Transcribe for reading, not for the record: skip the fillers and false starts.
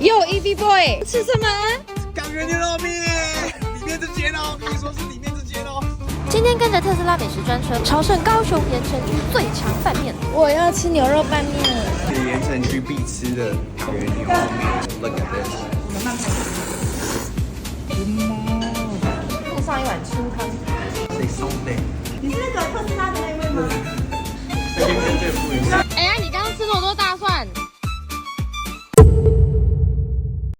哟 ，EV Boy 吃什么？港源牛肉面，里面这间哦，跟你说是里面这间哦。今天跟着特斯拉美食专车朝圣高雄盐城区最强拌面。我要吃牛肉拌面。是盐城区必吃的港源牛肉面。Look at this。附上一碗清汤。Say something。你是那个特斯拉的那位吗？这边跟这个不一样。